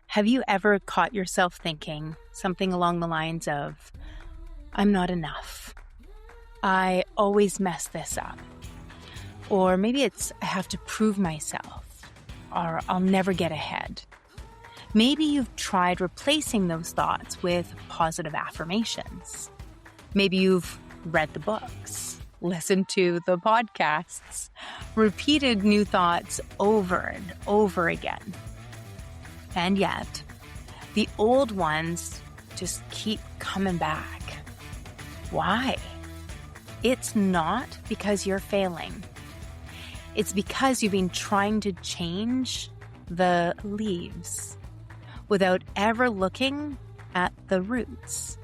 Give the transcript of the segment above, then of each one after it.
Have you ever caught yourself thinking something along the lines of, I'm not enough. I always mess this up. Or maybe it's, I have to prove myself. Or I'll never get ahead. Maybe you've tried replacing those thoughts with positive affirmations. Maybe you've read the books, listened to the podcasts, repeated new thoughts over and over again. And yet, the old ones just keep coming back. Why? It's not because you're failing. It's because you've been trying to change the leaves without ever looking at the roots.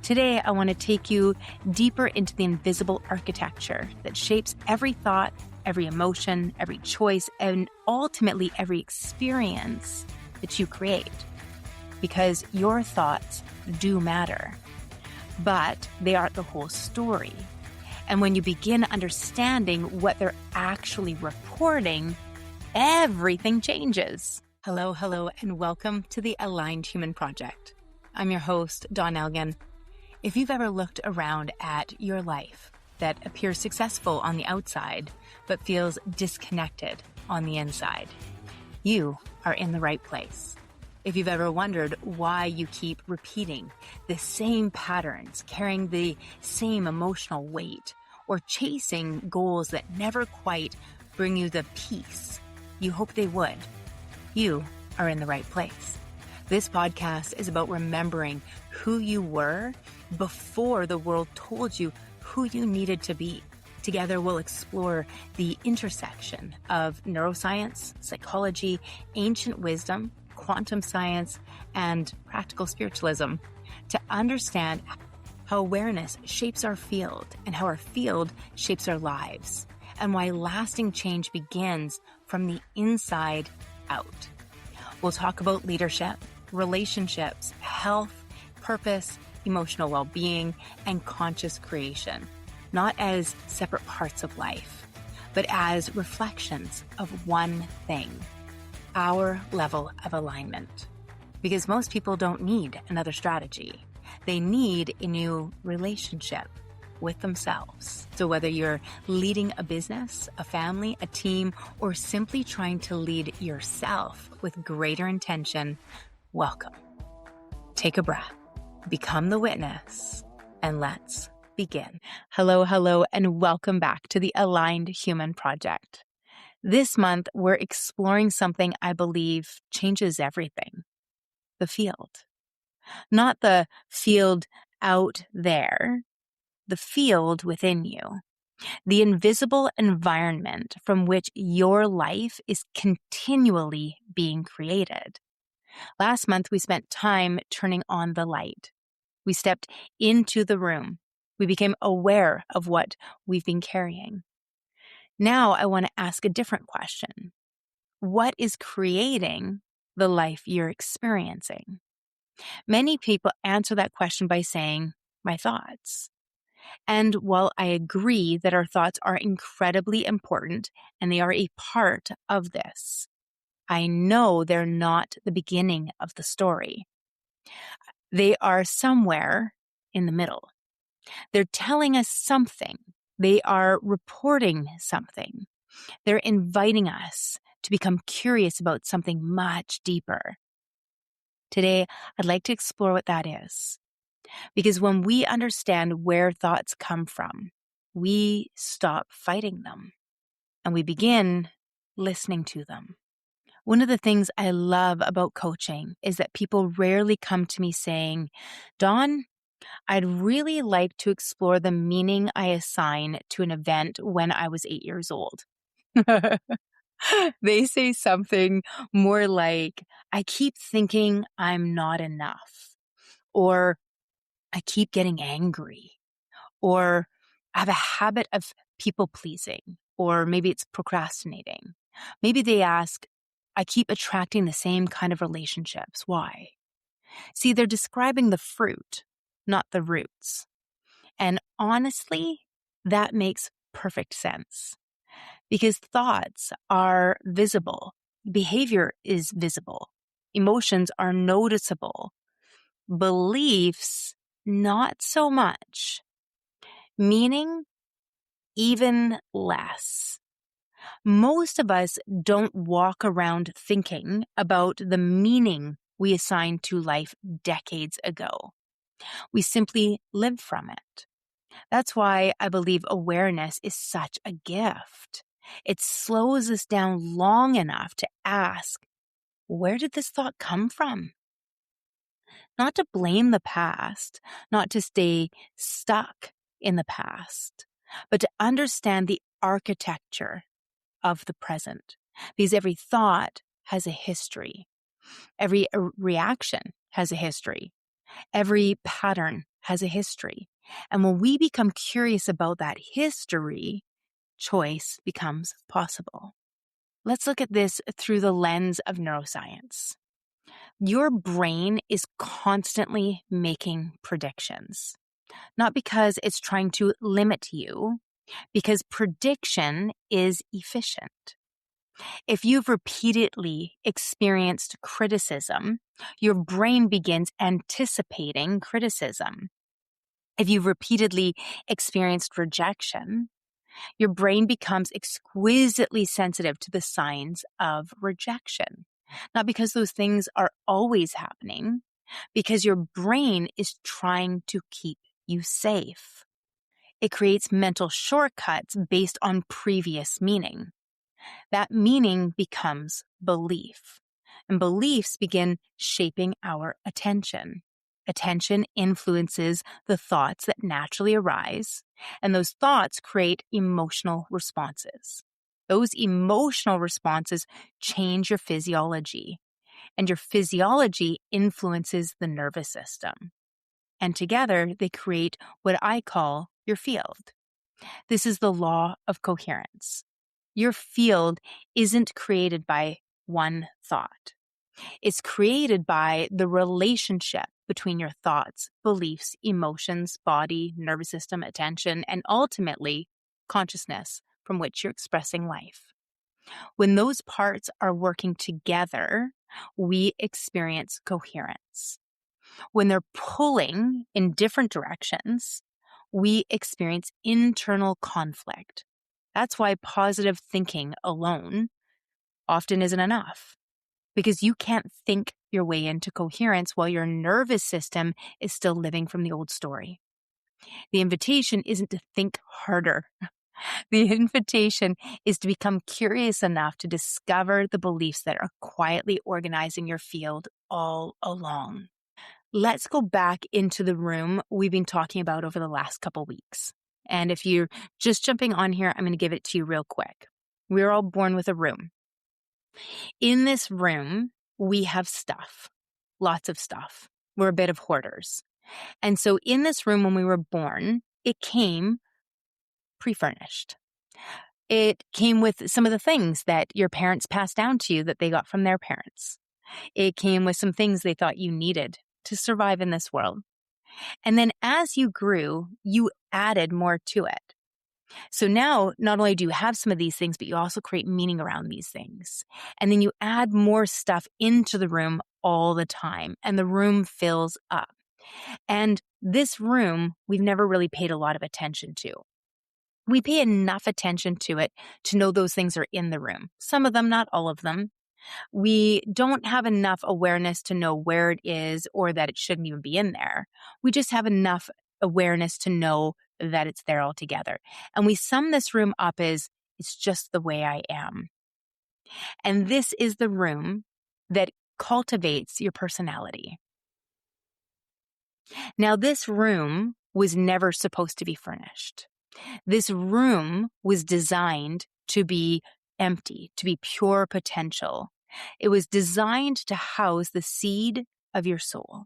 Today, I want to take you deeper into the invisible architecture that shapes every thought, every emotion, every choice, and ultimately every experience that you create. Because your thoughts do matter, but they aren't the whole story. And when you begin understanding what they're actually reporting, everything changes. Hello, and welcome to the Aligned Human Project. I'm your host, Dawn Elgin. If you've ever looked around at your life that appears successful on the outside, but feels disconnected on the inside, you are in the right place. If you've ever wondered why you keep repeating the same patterns, carrying the same emotional weight, or chasing goals that never quite bring you the peace you hope they would, you are in the right place. This podcast is about remembering who you were before the world told you who you needed to be. Together, we'll explore the intersection of neuroscience, psychology, ancient wisdom, quantum science, and practical spiritualism to understand how awareness shapes our field and how our field shapes our lives, and why lasting change begins from the inside out. We'll talk about leadership, relationships, health, purpose, emotional well-being, and conscious creation, not as separate parts of life, but as reflections of one thing, our level of alignment. Because most people don't need another strategy. They need a new relationship with themselves. So whether you're leading a business, a family, a team, or simply trying to lead yourself with greater intention, welcome. Take a breath, become the witness, and let's begin. Hello, and welcome back to the Aligned Human Project. This month, we're exploring something I believe changes everything, the field. Not the field out there, the field within you, the invisible environment from which your life is continually being created. Last month, we spent time turning on the light. We stepped into the room. We became aware of what we've been carrying. Now I want to ask a different question. What is creating the life you're experiencing? Many people answer that question by saying, my thoughts. And while I agree that our thoughts are incredibly important and they are a part of this, I know they're not the beginning of the story. They are somewhere in the middle. They're telling us something. They are reporting something. They're inviting us to become curious about something much deeper. Today, I'd like to explore what that is. Because when we understand where thoughts come from, we stop fighting them and we begin listening to them. One of the things I love about coaching is that people rarely come to me saying, Dawn, I'd really like to explore the meaning I assign to an event when I was 8 years old. They say something more like, I keep thinking I'm not enough, or I keep getting angry, or I have a habit of people pleasing, or maybe it's procrastinating. Maybe they ask, I keep attracting the same kind of relationships. Why? See, they're describing the fruit, not the roots. And honestly, that makes perfect sense because thoughts are visible. Behavior is visible. Emotions are noticeable. Beliefs, not so much. Meaning, even less. Most of us don't walk around thinking about the meaning we assigned to life decades ago. We simply live from it. That's why I believe awareness is such a gift. It slows us down long enough to ask, where did this thought come from? Not to blame the past, not to stay stuck in the past, but to understand the architecture of the present. Because every thought has a history. Every reaction has a history. Every pattern has a history. And when we become curious about that history, choice becomes possible. Let's look at this through the lens of neuroscience. Your brain is constantly making predictions, not because it's trying to limit you, because prediction is efficient. If you've repeatedly experienced criticism, your brain begins anticipating criticism. If you've repeatedly experienced rejection, your brain becomes exquisitely sensitive to the signs of rejection. Not because those things are always happening, because your brain is trying to keep you safe. It creates mental shortcuts based on previous meaning. That meaning becomes belief, and beliefs begin shaping our attention. Attention influences the thoughts that naturally arise, and those thoughts create emotional responses. Those emotional responses change your physiology, and your physiology influences the nervous system. And together, they create what I call your field. This is the law of coherence. Your field isn't created by one thought. It's created by the relationship between your thoughts, beliefs, emotions, body, nervous system, attention, and ultimately consciousness from which you're expressing life. When those parts are working together, we experience coherence. When they're pulling in different directions, we experience internal conflict. That's why positive thinking alone often isn't enough, because you can't think your way into coherence while your nervous system is still living from the old story. The invitation isn't to think harder. The invitation is to become curious enough to discover the beliefs that are quietly organizing your field all along. Let's go back into the room we've been talking about over the last couple weeks. And if you're just jumping on here, I'm going to give it to you real quick. We're all born with a room. In this room, we have stuff, lots of stuff. We're a bit of hoarders. And so in this room, when we were born, it came pre-furnished. It came with some of the things that your parents passed down to you that they got from their parents. It came with some things they thought you needed to survive in this world. And then as you grew, you added more to it. So now, not only do you have some of these things, but you also create meaning around these things. And then you add more stuff into the room all the time, and the room fills up. And this room, we've never really paid a lot of attention to. We pay enough attention to it to know those things are in the room. Some of them, not all of them. We don't have enough awareness to know where it is or that it shouldn't even be in there. We just have enough awareness to know that it's there altogether. And we sum this room up as, it's just the way I am. And this is the room that cultivates your personality. Now, this room was never supposed to be furnished. This room was designed to be empty, to be pure potential. It was designed to house the seed of your soul.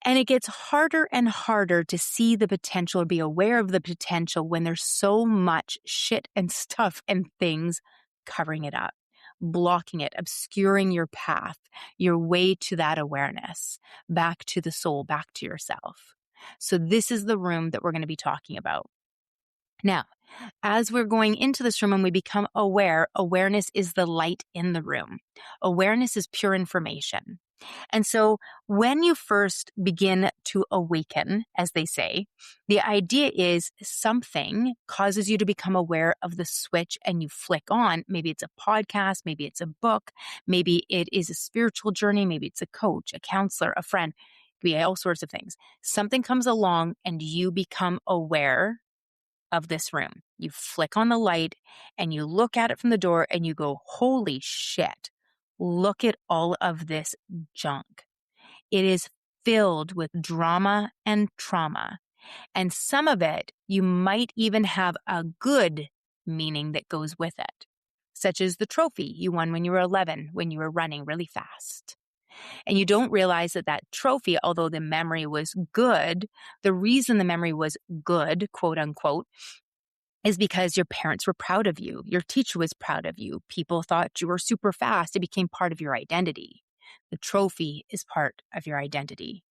And it gets harder and harder to see the potential or be aware of the potential when there's so much shit and stuff and things covering it up, blocking it, obscuring your path, your way to that awareness, back to the soul, back to yourself. So this is the room that we're going to be talking about. Now, as we're going into this room and we become aware, awareness is the light in the room. Awareness is pure information. And so when you first begin to awaken, as they say, the idea is something causes you to become aware of the switch and you flick on. Maybe it's a podcast, maybe it's a book, maybe it is a spiritual journey, maybe it's a coach, a counselor, a friend, it could be all sorts of things. Something comes along and you become aware of this room. You flick on the light and you look at it from the door and you go, holy shit, look at all of this junk. It is filled with drama and trauma. And some of it, you might even have a good meaning that goes with it, such as the trophy you won when you were 11, when you were running really fast. And you don't realize that that trophy, although the memory was good, the reason the memory was good, quote unquote, is because your parents were proud of you. Your teacher was proud of you. People thought you were super fast. It became part of your identity. The trophy is part of your identity.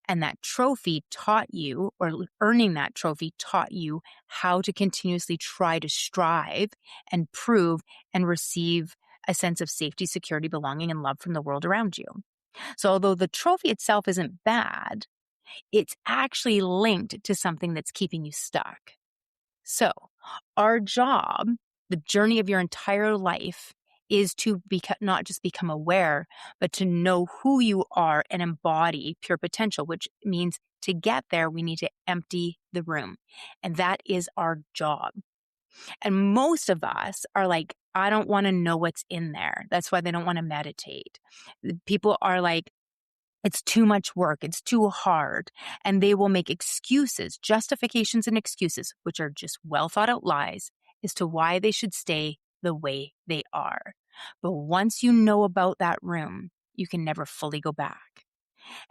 And that trophy taught you, or earning that trophy taught you how to continuously try to strive and prove and receive a sense of safety, security, belonging, and love from the world around you. So although the trophy itself isn't bad, it's actually linked to something that's keeping you stuck. So our job, the journey of your entire life, is to not just become aware, but to know who you are and embody pure potential, which means to get there, we need to empty the room. And that is our job. And most of us are like, I don't want to know what's in there. That's why they don't want to meditate. People are like, it's too much work. It's too hard. And they will make excuses, justifications and excuses, which are just well thought out lies as to why they should stay the way they are. But once you know about that room, you can never fully go back.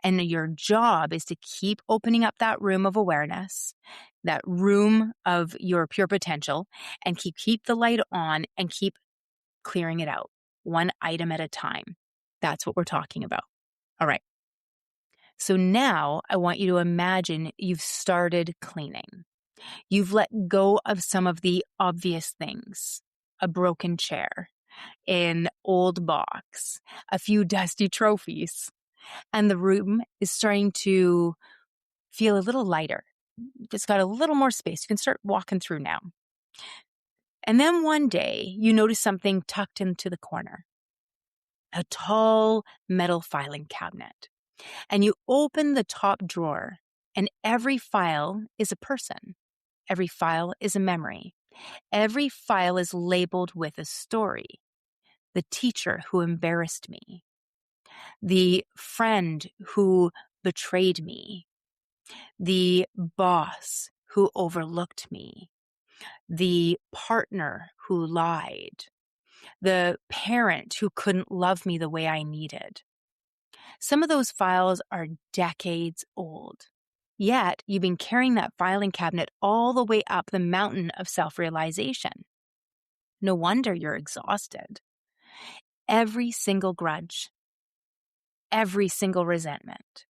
And your job is to keep opening up that room of awareness, that room of your pure potential, and keep the light on and keep clearing it out one item at a time. That's what we're talking about. All right. So now I want you to imagine you've started cleaning. You've let go of some of the obvious things, a broken chair, an old box, a few dusty trophies, and the room is starting to feel a little lighter. It's got a little more space. You can start walking through now. And then one day you notice something tucked into the corner, a tall metal filing cabinet. And you open the top drawer, and every file is a person. Every file is a memory. Every file is labeled with a story. The teacher who embarrassed me. The friend who betrayed me. The boss who overlooked me. The partner who lied. The parent who couldn't love me the way I needed. Some of those files are decades old. Yet, you've been carrying that filing cabinet all the way up the mountain of self-realization. No wonder you're exhausted. Every single grudge, every single resentment,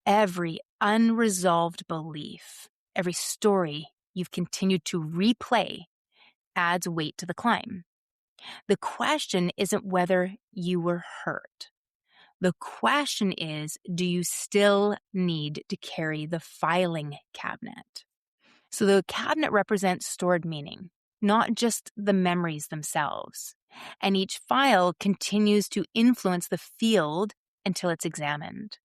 every unresolved belief, every story you've continued to replay adds weight to the climb. The question isn't whether you were hurt. The question is, do you still need to carry the filing cabinet? So the cabinet represents stored meaning, not just the memories themselves. And each file continues to influence the field until it's examined.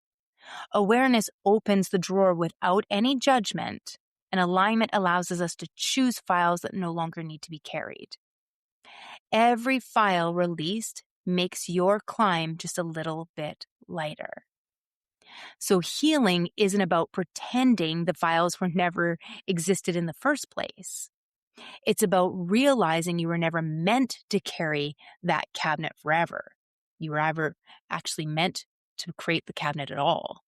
Awareness opens the drawer without any judgment, and alignment allows us to choose files that no longer need to be carried. Every file released makes your climb just a little bit lighter. So healing isn't about pretending the files were never existed in the first place. It's about realizing you were never meant to carry that cabinet forever. You were ever actually meant to create the cabinet at all.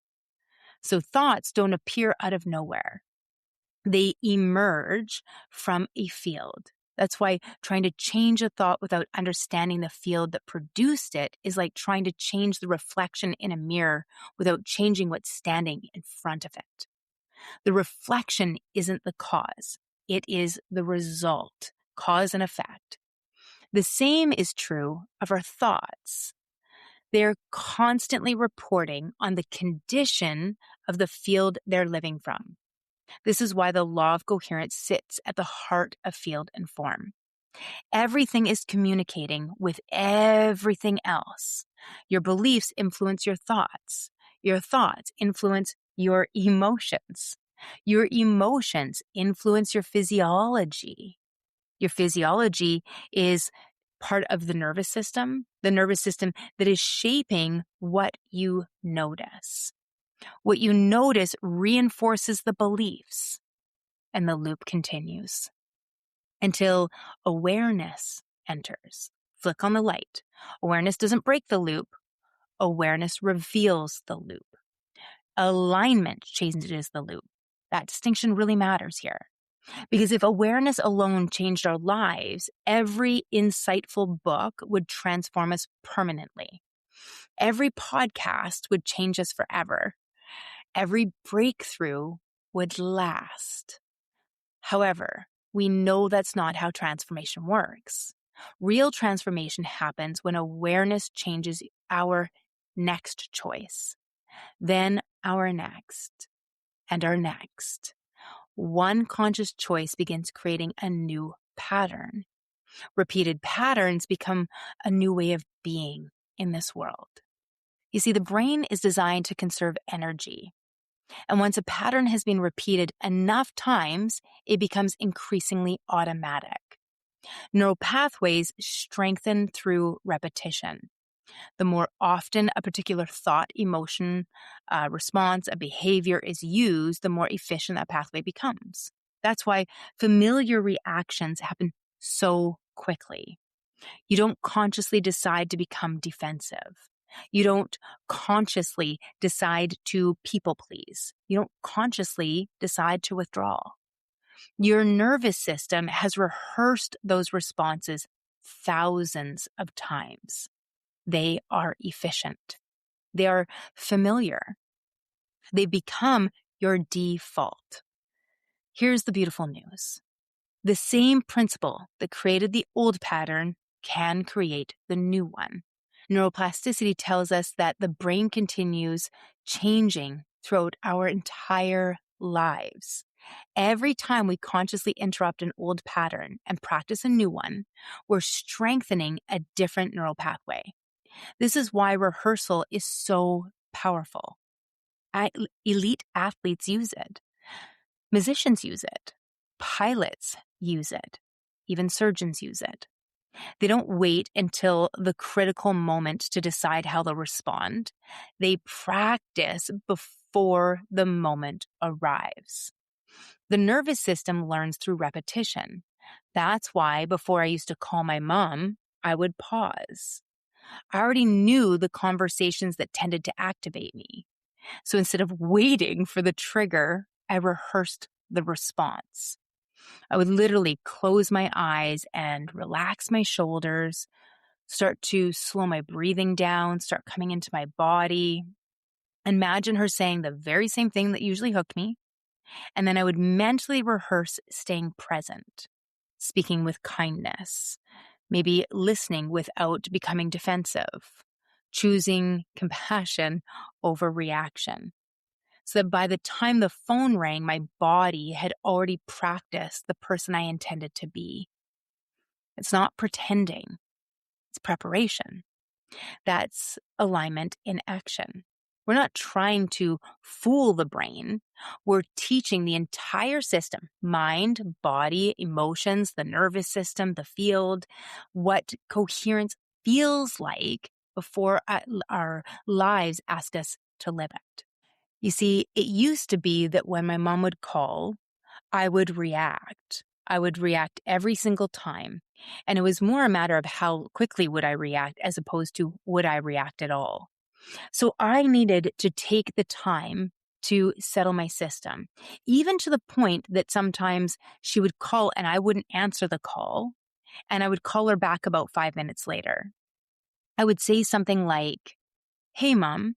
So thoughts don't appear out of nowhere. They emerge from a field. That's why trying to change a thought without understanding the field that produced it is like trying to change the reflection in a mirror without changing what's standing in front of it. The reflection isn't the cause. It is the result, cause and effect. The same is true of our thoughts. They're constantly reporting on the condition of the field they're living from. This is why the law of coherence sits at the heart of field and form. Everything is communicating with everything else. Your beliefs influence your thoughts. Your thoughts influence your emotions. Your emotions influence your physiology. Your physiology is part of the nervous system that is shaping what you notice. What you notice reinforces the beliefs, and the loop continues until awareness enters. Flick on the light. Awareness doesn't break the loop. Awareness reveals the loop. Alignment changes the loop. That distinction really matters here. Because if awareness alone changed our lives, every insightful book would transform us permanently. Every podcast would change us forever. Every breakthrough would last. However, we know that's not how transformation works. Real transformation happens when awareness changes our next choice, then our next, and our next. One conscious choice begins creating a new pattern. Repeated patterns become a new way of being in this world. You see, the brain is designed to conserve energy. And once a pattern has been repeated enough times, it becomes increasingly automatic. Neural pathways strengthen through repetition. The more often a particular thought, emotion, response, a behavior is used, the more efficient that pathway becomes. That's why familiar reactions happen so quickly. You don't consciously decide to become defensive. You don't consciously decide to people please. You don't consciously decide to withdraw. Your nervous system has rehearsed those responses thousands of times. They are efficient. They are familiar. They become your default. Here's the beautiful news. The same principle that created the old pattern can create the new one. Neuroplasticity tells us that the brain continues changing throughout our entire lives. Every time we consciously interrupt an old pattern and practice a new one, we're strengthening a different neural pathway. This is why rehearsal is so powerful. Elite athletes use it. Musicians use it. Pilots use it. Even surgeons use it. They don't wait until the critical moment to decide how they'll respond. They practice before the moment arrives. The nervous system learns through repetition. That's why before I used to call my mom, I would pause. I already knew the conversations that tended to activate me. So instead of waiting for the trigger, I rehearsed the response. I would literally close my eyes and relax my shoulders, start to slow my breathing down, start coming into my body. Imagine her saying the very same thing that usually hooked me. And then I would mentally rehearse staying present, speaking with kindness, maybe listening without becoming defensive, choosing compassion over reaction. So that by the time the phone rang, my body had already practiced the person I intended to be. It's not pretending, it's preparation. That's alignment in action. We're not trying to fool the brain. We're teaching the entire system, mind, body, emotions, the nervous system, the field, what coherence feels like before our lives ask us to live it. You see, it used to be that when my mom would call, I would react. I would react every single time. And it was more a matter of how quickly would I react as opposed to would I react at all. So I needed to take the time to settle my system, even to the point that sometimes she would call and I wouldn't answer the call, and I would call her back about 5 minutes later. I would say something like, "Hey, Mom,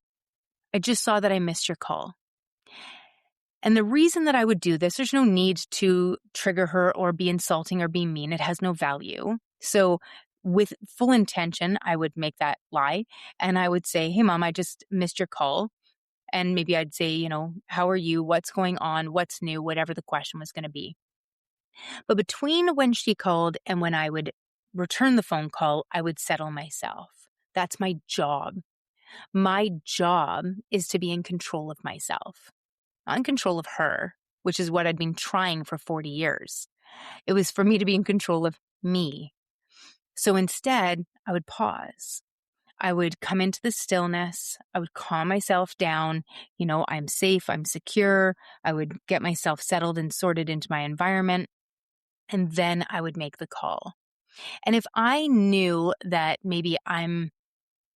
I just saw that I missed your call." And the reason that I would do this, there's no need to trigger her or be insulting or be mean. It has no value. So with full intention, I would make that lie and I would say, hey, mom, I just missed your call. And maybe I'd say, how are you? What's going on? What's new? Whatever the question was going to be. But between when she called and when I would return the phone call, I would settle myself. That's my job. My job is to be in control of myself, not in control of her, which is what I'd been trying for 40 years. It was for me to be in control of me. So instead, I would pause. I would come into the stillness. I would calm myself down. I'm safe. I'm secure. I would get myself settled and sorted into my environment. And then I would make the call. And if I knew that maybe I'm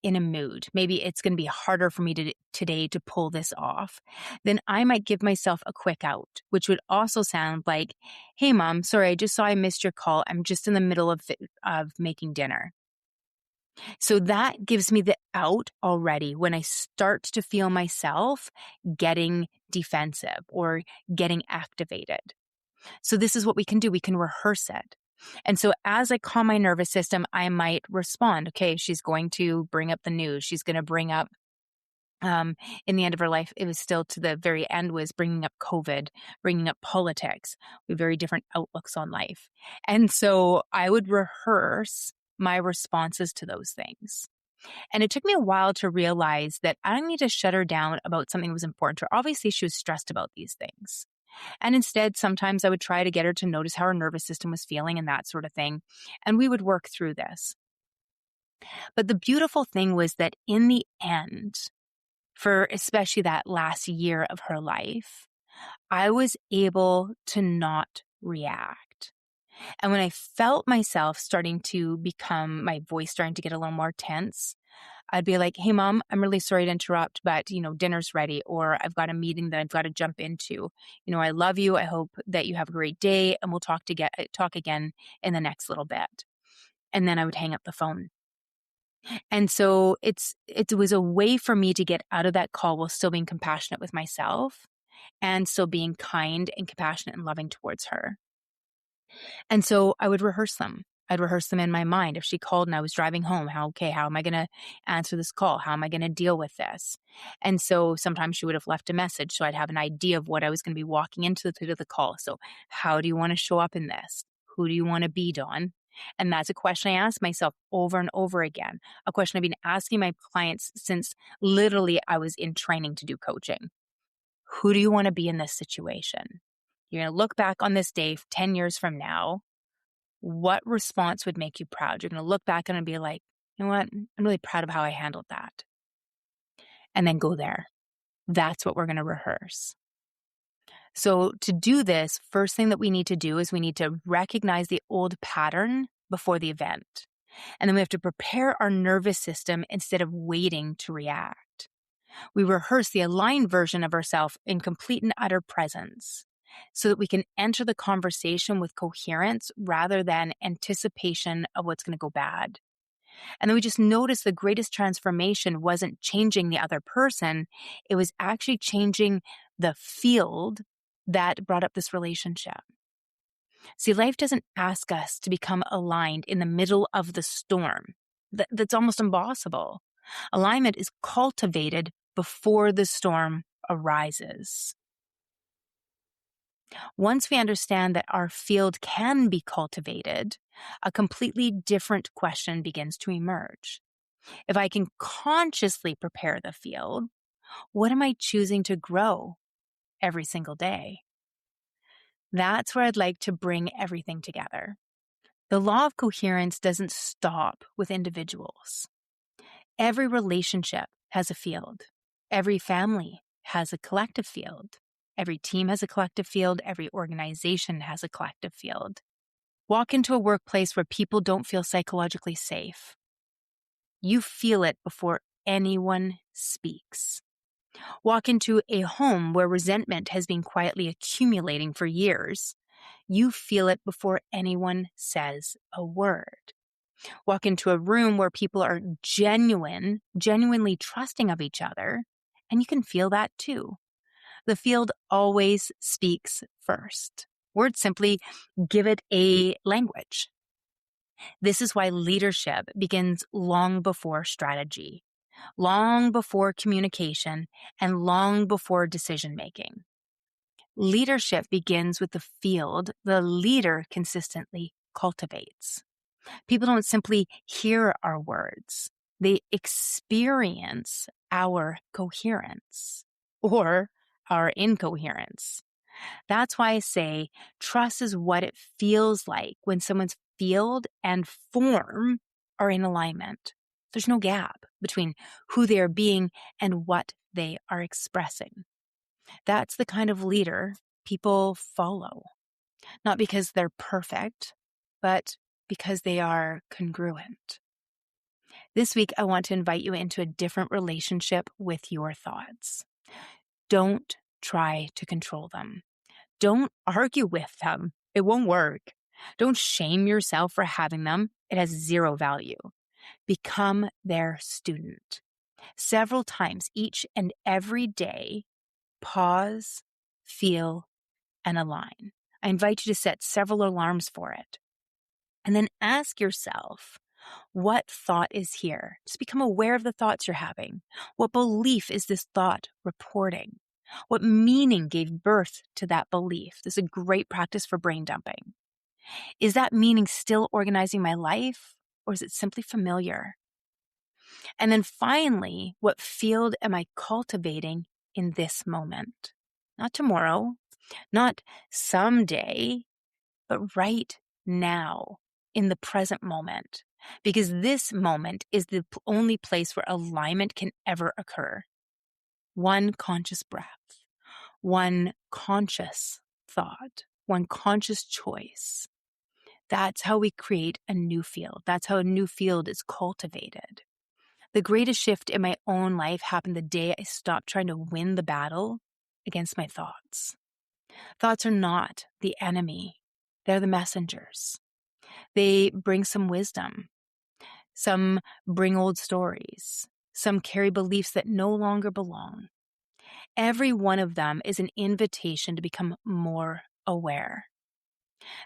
in a mood, maybe it's going to be harder for me today to pull this off, then I might give myself a quick out, which would also sound like, hey, mom, sorry, I just saw I missed your call. I'm just in the middle of making dinner. So that gives me the out already when I start to feel myself getting defensive or getting activated. So this is what we can do. We can rehearse it. And so as I calm my nervous system, I might respond. Okay, she's going to bring up the news. She's going to bring up, in the end of her life, it was still to the very end was bringing up COVID, bringing up politics. We have very different outlooks on life. And so I would rehearse my responses to those things. And it took me a while to realize that I didn't need to shut her down about something that was important to her. Obviously, she was stressed about these things. And instead, sometimes I would try to get her to notice how her nervous system was feeling and that sort of thing. And we would work through this. But the beautiful thing was that in the end, for especially that last year of her life, I was able to not react. And when I felt myself starting to become, my voice starting to get a little more tense, I'd be like, hey, mom, I'm really sorry to interrupt, but, dinner's ready, or I've got a meeting that I've got to jump into. I love you. I hope that you have a great day, and we'll talk again in the next little bit. And then I would hang up the phone. And so it was a way for me to get out of that call while still being compassionate with myself and still being kind and compassionate and loving towards her. And so I would rehearse them. I'd rehearse them in my mind. If she called and I was driving home, how am I going to answer this call? How am I going to deal with this? And so sometimes she would have left a message. So I'd have an idea of what I was going to be walking into the call. So how do you want to show up in this? Who do you want to be, Dawn? And that's a question I ask myself over and over again. A question I've been asking my clients since literally I was in training to do coaching. Who do you want to be in this situation? You're going to look back on this day 10 years from now. What response would make you proud? You're going to look back and be like, you know what? I'm really proud of how I handled that. And then go there. That's what we're going to rehearse. So to do this, first thing that we need to do is we need to recognize the old pattern before the event. And then we have to prepare our nervous system instead of waiting to react. We rehearse the aligned version of ourselves in complete and utter presence, so that we can enter the conversation with coherence rather than anticipation of what's going to go bad. And then we just notice the greatest transformation wasn't changing the other person. It was actually changing the field that brought up this relationship. See, life doesn't ask us to become aligned in the middle of the storm. That's almost impossible. Alignment is cultivated before the storm arises. Once we understand that our field can be cultivated, a completely different question begins to emerge. If I can consciously prepare the field, what am I choosing to grow every single day? That's where I'd like to bring everything together. The law of coherence doesn't stop with individuals. Every relationship has a field. Every family has a collective field. Every team has a collective field. Every organization has a collective field. Walk into a workplace where people don't feel psychologically safe. You feel it before anyone speaks. Walk into a home where resentment has been quietly accumulating for years. You feel it before anyone says a word. Walk into a room where people are genuinely trusting of each other, and you can feel that too. The field always speaks first. Words simply give it a language. This is why leadership begins long before strategy, long before communication, and long before decision making. Leadership begins with the field the leader consistently cultivates. People don't simply hear our words, they experience our coherence or our incoherence. That's why I say trust is what it feels like when someone's field and form are in alignment. There's no gap between who they are being and what they are expressing. That's the kind of leader people follow, not because they're perfect, but because they are congruent. This week, I want to invite you into a different relationship with your thoughts. Don't try to control them. Don't argue with them. It won't work. Don't shame yourself for having them. It has zero value. Become their student. Several times each and every day, pause, feel, and align. I invite you to set several alarms for it. And then ask yourself, what thought is here? Just become aware of the thoughts you're having. What belief is this thought reporting? What meaning gave birth to that belief? This is a great practice for brain dumping. Is that meaning still organizing my life, or is it simply familiar? And then finally, what field am I cultivating in this moment? Not tomorrow, not someday, but right now, in the present moment. Because this moment is the only place where alignment can ever occur. One conscious breath, one conscious thought, one conscious choice. That's how we create a new field. That's how a new field is cultivated. The greatest shift in my own life happened the day I stopped trying to win the battle against my thoughts. Thoughts are not the enemy. They're the messengers. They bring some wisdom. Some bring old stories. Some carry beliefs that no longer belong. Every one of them is an invitation to become more aware.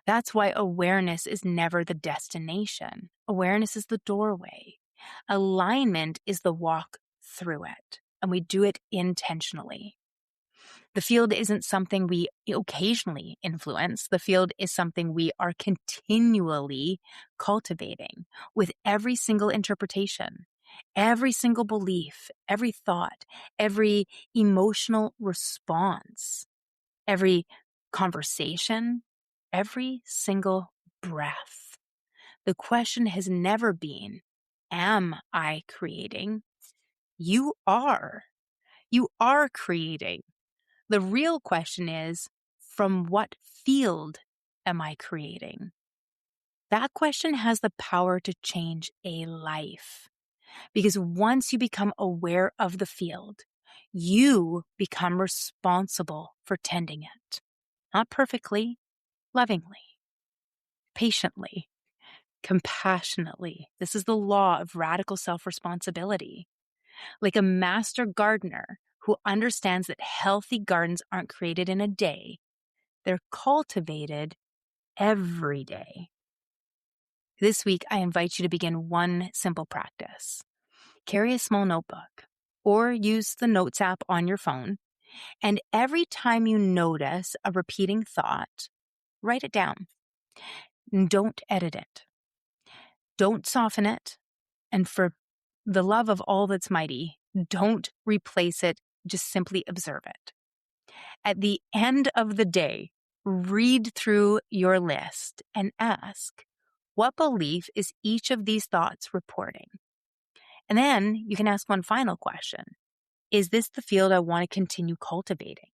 That's why awareness is never the destination. Awareness is the doorway. Alignment is the walk through it, and we do it intentionally. The field isn't something we occasionally influence. The field is something we are continually cultivating with every single interpretation, every single belief, every thought, every emotional response, every conversation, every single breath. The question has never been, am I creating? You are. You are creating. The real question is, from what field am I creating? That question has the power to change a life. Because once you become aware of the field, you become responsible for tending it. Not perfectly, lovingly, patiently, compassionately. This is the law of radical self-responsibility. Like a master gardener who understands that healthy gardens aren't created in a day, they're cultivated every day. This week, I invite you to begin one simple practice. Carry a small notebook or use the Notes app on your phone, and every time you notice a repeating thought, write it down. And don't edit it. Don't soften it. And for the love of all that's mighty, don't replace it. Just simply observe it. At the end of the day, read through your list and ask, what belief is each of these thoughts reporting? And then you can ask one final question. Is this the field I want to continue cultivating?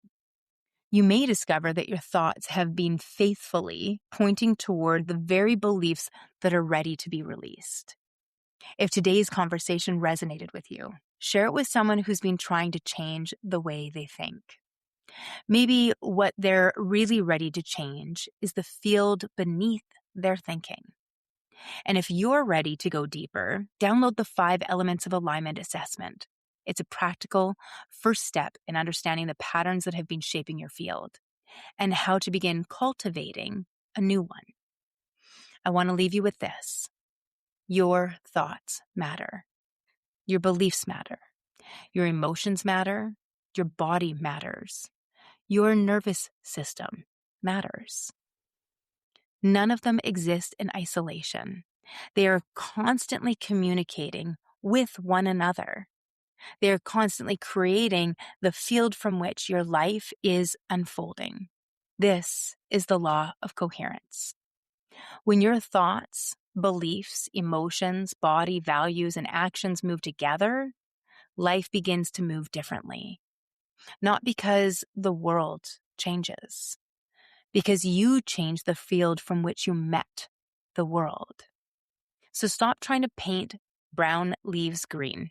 You may discover that your thoughts have been faithfully pointing toward the very beliefs that are ready to be released. If today's conversation resonated with you, share it with someone who's been trying to change the way they think. Maybe what they're really ready to change is the field beneath their thinking. And if you're ready to go deeper, download the 5 Elements of Alignment assessment. It's a practical first step in understanding the patterns that have been shaping your field and how to begin cultivating a new one. I want to leave you with this. Your thoughts matter. Your beliefs matter. Your emotions matter. Your body matters. Your nervous system matters. None of them exist in isolation. They are constantly communicating with one another. They are constantly creating the field from which your life is unfolding. This is the law of coherence. When your thoughts, beliefs, emotions, body, values, and actions move together, life begins to move differently. Not because the world changes, because you change the field from which you met the world. So stop trying to paint brown leaves green.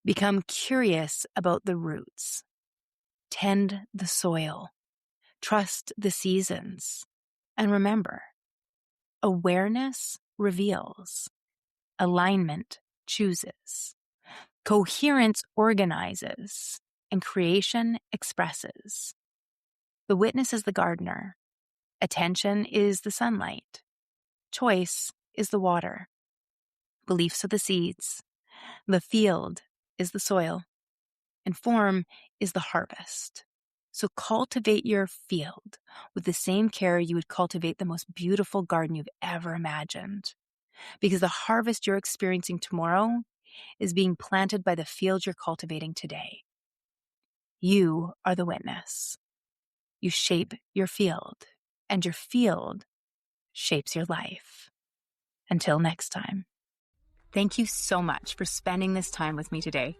Become curious about the roots. Tend the soil. Trust the seasons. And remember, awareness reveals. Alignment chooses. Coherence organizes. And creation expresses. The witness is the gardener. Attention is the sunlight. Choice is the water. Beliefs are the seeds. The field is the soil. And form is the harvest. So cultivate your field with the same care you would cultivate the most beautiful garden you've ever imagined. Because the harvest you're experiencing tomorrow is being planted by the field you're cultivating today. You are the witness. You shape your field, and your field shapes your life. Until next time. Thank you so much for spending this time with me today.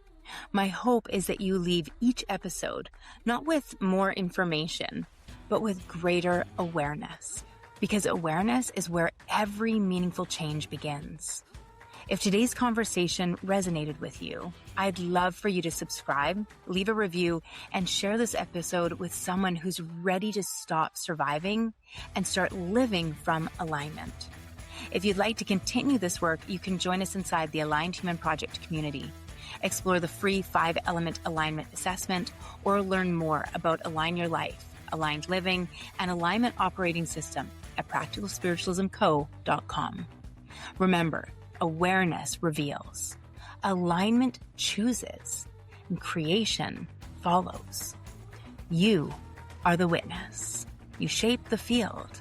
My hope is that you leave each episode not with more information, but with greater awareness. Because awareness is where every meaningful change begins. If today's conversation resonated with you, I'd love for you to subscribe, leave a review, and share this episode with someone who's ready to stop surviving and start living from alignment. If you'd like to continue this work, you can join us inside the Aligned Human Project community. Explore the free 5-element alignment assessment or learn more about Align Your Life, Aligned Living, and Alignment Operating System at practicalspiritualismco.com. Remember, awareness reveals, alignment chooses, and creation follows. You are the witness. You shape the field,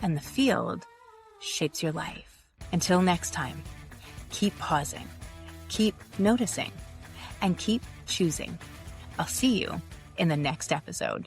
and the field shapes your life. Until next time, keep pausing, keep noticing, and keep choosing. I'll see you in the next episode.